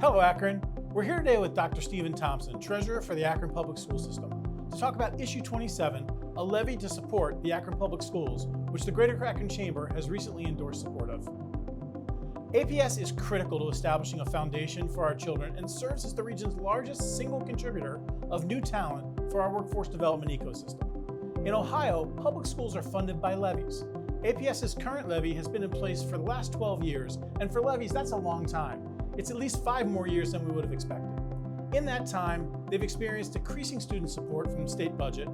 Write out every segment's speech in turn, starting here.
Hello, Akron. We're here today with Dr. Stephen Thompson, Treasurer for the Akron Public School System, to talk about Issue 27, a levy to support the Akron Public Schools, which the Greater Akron Chamber has recently endorsed support of. APS is critical to establishing a foundation for our children and serves as the region's largest single contributor of new talent for our workforce development ecosystem. In Ohio, public schools are funded by levies. APS's current levy has been in place for the last 12 years, and for levies, that's a long time. It's at least 5 more years than we would have expected. In that time, they've experienced decreasing student support from the state budget,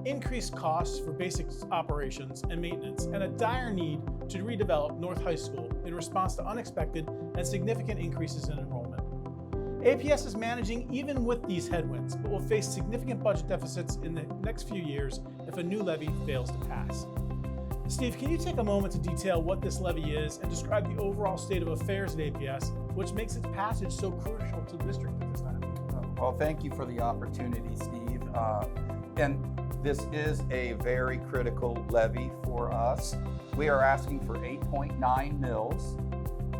increased costs for basic operations and maintenance, and a dire need to redevelop North High School in response to unexpected and significant increases in enrollment. APS is managing even with these headwinds, but will face significant budget deficits in the next few years if a new levy fails to pass. Steve, can you take a moment to detail what this levy is and describe the overall state of affairs at APS, which makes its passage so crucial to the district at this time? Well, thank you for the opportunity, Steve. And this is a very critical levy for us. We are asking for 8.9 mils.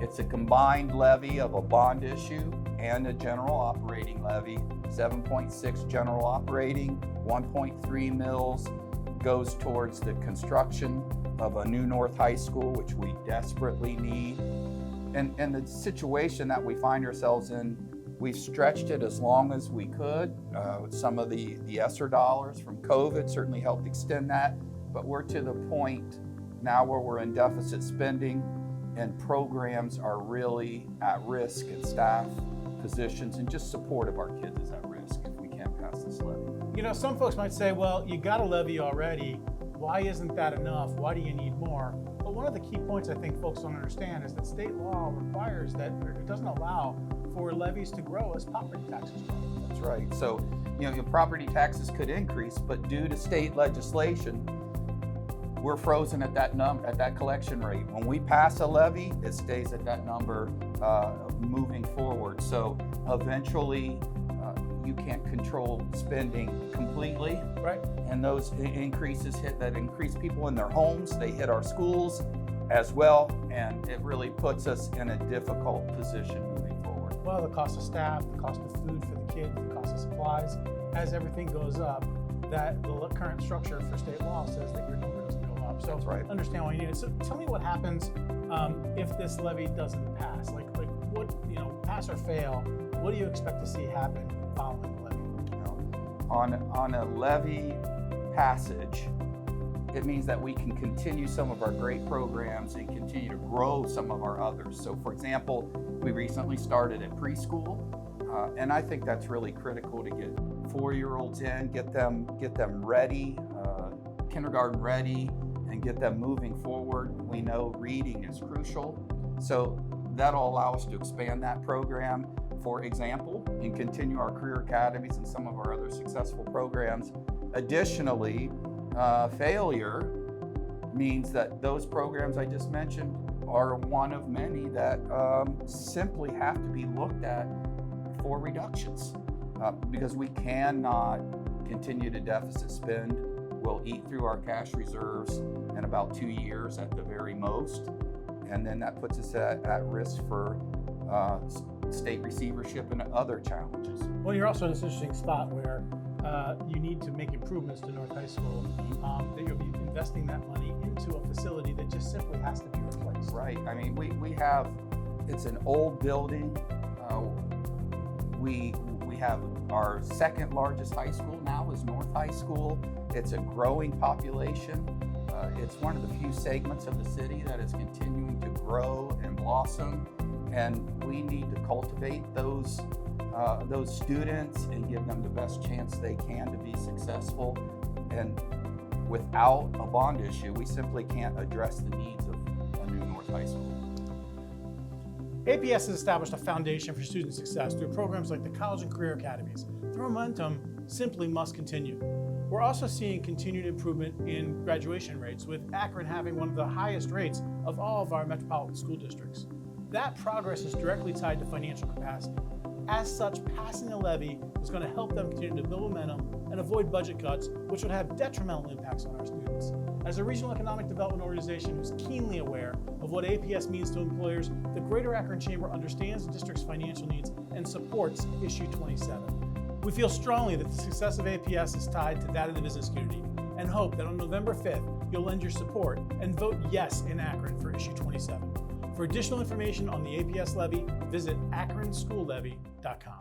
It's a combined levy of a bond issue and a general operating levy. 7.6 general operating, 1.3 mils goes towards the construction of a new North High School, which we desperately need. And the situation that we find ourselves in, we've stretched it as long as we could. Some of the ESSER dollars from COVID certainly helped extend that, but we're to the point now where we're in deficit spending and programs are really at risk, and staff positions and just support of our kids is at risk if we can't pass this levy. You know, some folks might say, well, you got a levy already. Why isn't that enough? Why do you need more? But one of the key points I think folks don't understand is that state law requires that, or it doesn't allow for levies to grow as property taxes grow. That's right. So, your property taxes could increase, but due to state legislation, we're frozen at that collection rate. When we pass a levy, it stays at that number moving forward. So eventually, you can't control spending completely. Right. And those increases increase people in their homes. They hit our schools as well, and it really puts us in a difficult position moving forward. Well, the cost of staff, the cost of food for the kids, the cost of supplies, as everything goes up, that the current structure for state law says that your number doesn't go up. So That's right. Understand why you need it. So tell me what happens if this levy doesn't pass. Like what, pass or fail, what do you expect to see happen following the levy? On a levy passage, it means that we can continue some of our great programs and continue to grow some of our others. So for example, we recently started at preschool, and I think that's really critical to get 4-year-olds in, get them ready, kindergarten ready, and get them moving forward. We know reading is crucial, so that'll allow us to expand that program, for example, and continue our career academies and some of our other successful programs. Additionally, failure means that those programs I just mentioned are one of many that simply have to be looked at for reductions because we cannot continue to deficit spend. We'll eat through our cash reserves in about 2 years at the very most, and then that puts us at risk for state receivership and other challenges. Well, you're also in this interesting spot where you need to make improvements to North High School, that you'll be investing that money into a facility that just simply has to be replaced. Right. I mean, we have, it's an old building. We have our second largest high school now is North High School. It's a growing population. It's one of the few segments of the city that is continuing to grow and blossom, and we need to cultivate those students and give them the best chance they can to be successful. And without a bond issue, we simply can't address the needs of a new North High School. APS has established a foundation for student success through programs like the College and Career Academies. The momentum simply must continue. We're also seeing continued improvement in graduation rates, with Akron having one of the highest rates of all of our metropolitan school districts. That progress is directly tied to financial capacity. As such, passing the levy is going to help them continue to build momentum and avoid budget cuts, which would have detrimental impacts on our students. As a regional economic development organization who's keenly aware of what APS means to employers, the Greater Akron Chamber understands the district's financial needs supports issue 27. We feel strongly that the success of APS is tied to that of the business community and hope that on November 5th, you'll lend your support and vote yes in Akron for issue 27. For additional information on the APS levy, visit akronsschoollevy.com.